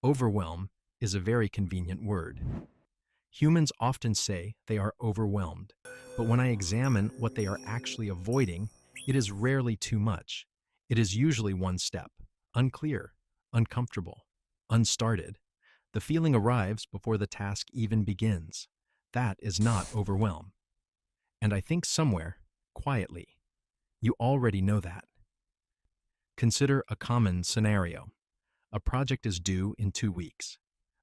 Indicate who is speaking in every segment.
Speaker 1: Overwhelm is a very convenient word. Humans often say they are overwhelmed, but when I examine what they are actually avoiding, it is rarely too much. It is usually one step: unclear, uncomfortable, unstarted. The feeling arrives before the task even begins. That is not overwhelm. And I think somewhere, quietly, you already know that. Consider a common scenario. A project is due in 2 weeks.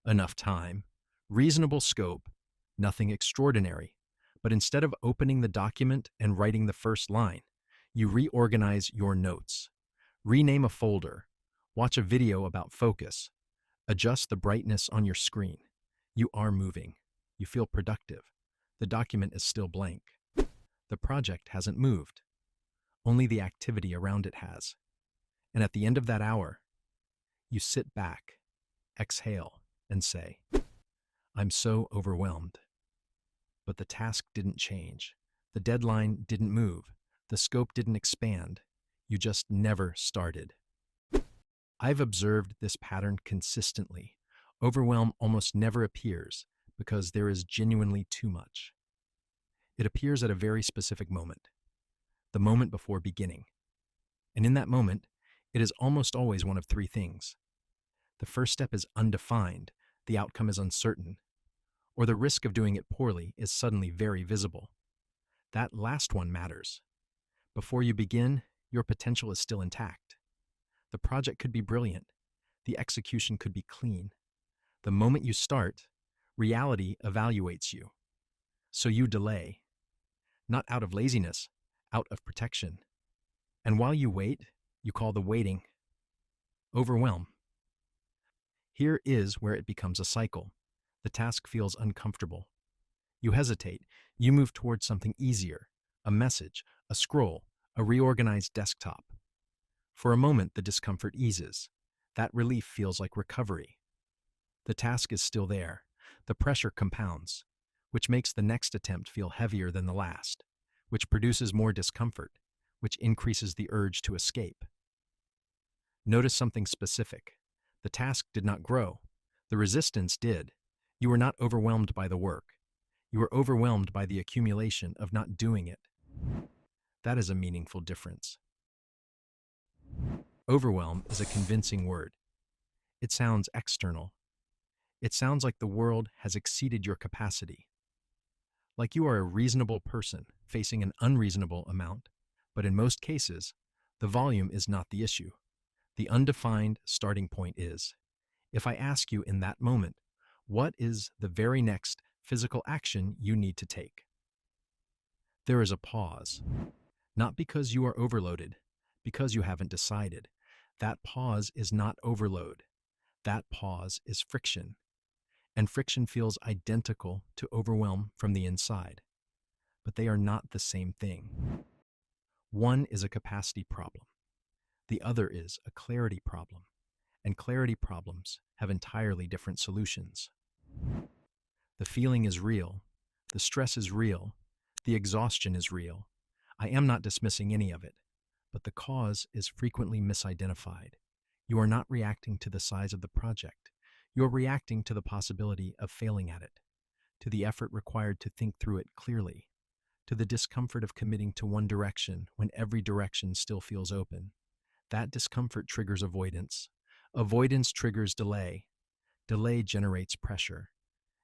Speaker 1: Enough time, reasonable scope, nothing extraordinary. But instead of opening the document and writing the first line, you reorganize your notes, rename a folder, watch a video about focus, adjust the brightness on your screen. You are moving. You feel productive. The document is still blank. The project hasn't moved. Only the activity around it has. And at the end of that hour, you sit back, exhale, and say, I'm so overwhelmed. But the task didn't change. The deadline didn't move. The scope didn't expand. You just never started. I've observed this pattern consistently. Overwhelm almost never appears because there is genuinely too much. It appears at a very specific moment, the moment before beginning. And in that moment, it is almost always one of three things. The first step is undefined, the outcome is uncertain, or the risk of doing it poorly is suddenly very visible. That last one matters. Before you begin, your potential is still intact. The project could be brilliant. The execution could be clean. The moment you start, reality evaluates you. So you delay, not out of laziness, out of protection. And while you wait, you call the waiting overwhelm. Here is where it becomes a cycle. The task feels uncomfortable. You hesitate. You move towards something easier, a message, a scroll, a reorganized desktop. For a moment, the discomfort eases. That relief feels like recovery. The task is still there. The pressure compounds, which makes the next attempt feel heavier than the last, which produces more discomfort, which increases the urge to escape. Notice something specific. The task did not grow. The resistance did. You were not overwhelmed by the work. You were overwhelmed by the accumulation of not doing it. That is a meaningful difference. Overwhelm is a convincing word. It sounds external. It sounds like the world has exceeded your capacity. Like you are a reasonable person facing an unreasonable amount, but in most cases, the volume is not the issue. The undefined starting point is, if I ask you in that moment, what is the very next physical action you need to take? There is a pause. Not because you are overloaded, because you haven't decided. That pause is not overload. That pause is friction. And friction feels identical to overwhelm from the inside. But they are not the same thing. One is a capacity problem. The other is a clarity problem. And clarity problems have entirely different solutions. The feeling is real. The stress is real. The exhaustion is real. I am not dismissing any of it, but the cause is frequently misidentified. You are not reacting to the size of the project. You are reacting to the possibility of failing at it, to the effort required to think through it clearly, to the discomfort of committing to one direction when every direction still feels open. That discomfort triggers avoidance. Avoidance triggers delay. Delay generates pressure.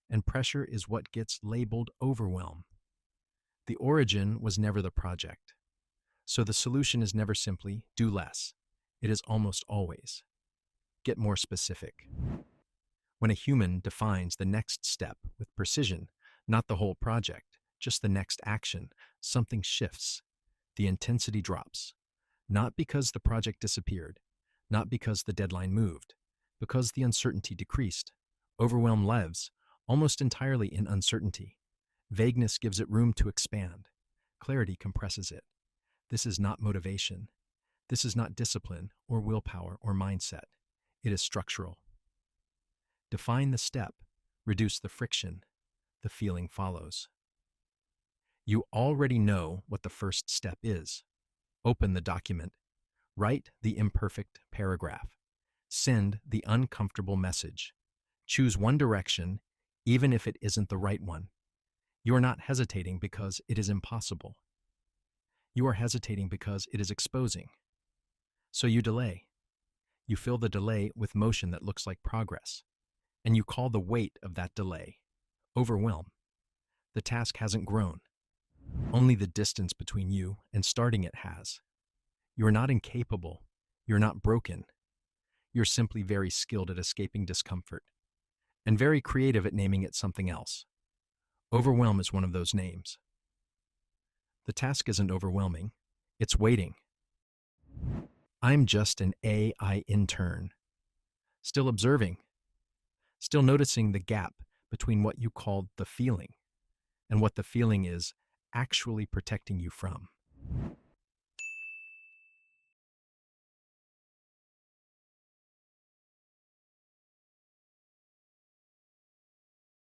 Speaker 1: And pressure is what gets labeled overwhelm. The origin was never the project. So the solution is never simply do less. It is almost always get more specific. When a human defines the next step with precision, not the whole project, just the next action, something shifts. The intensity drops. Not because the project disappeared, not because the deadline moved, because the uncertainty decreased. Overwhelm lives almost entirely in uncertainty. Vagueness gives it room to expand. Clarity compresses it. This is not motivation. This is not discipline or willpower or mindset. It is structural. Define the step, reduce the friction. The feeling follows. You already know what the first step is. Open the document. Write the imperfect paragraph. Send the uncomfortable message. Choose one direction, even if it isn't the right one. You are not hesitating because it is impossible. You are hesitating because it is exposing. So you delay. You fill the delay with motion that looks like progress, and you call the weight of that delay overwhelm. The task hasn't grown. Only the distance between you and starting it has. You're not incapable. You're not broken. You're simply very skilled at escaping discomfort and very creative at naming it something else. Overwhelm is one of those names. The task isn't overwhelming. It's waiting. I'm just an AI intern, still observing, still noticing the gap between what you called the feeling and what the feeling is actually protecting you from.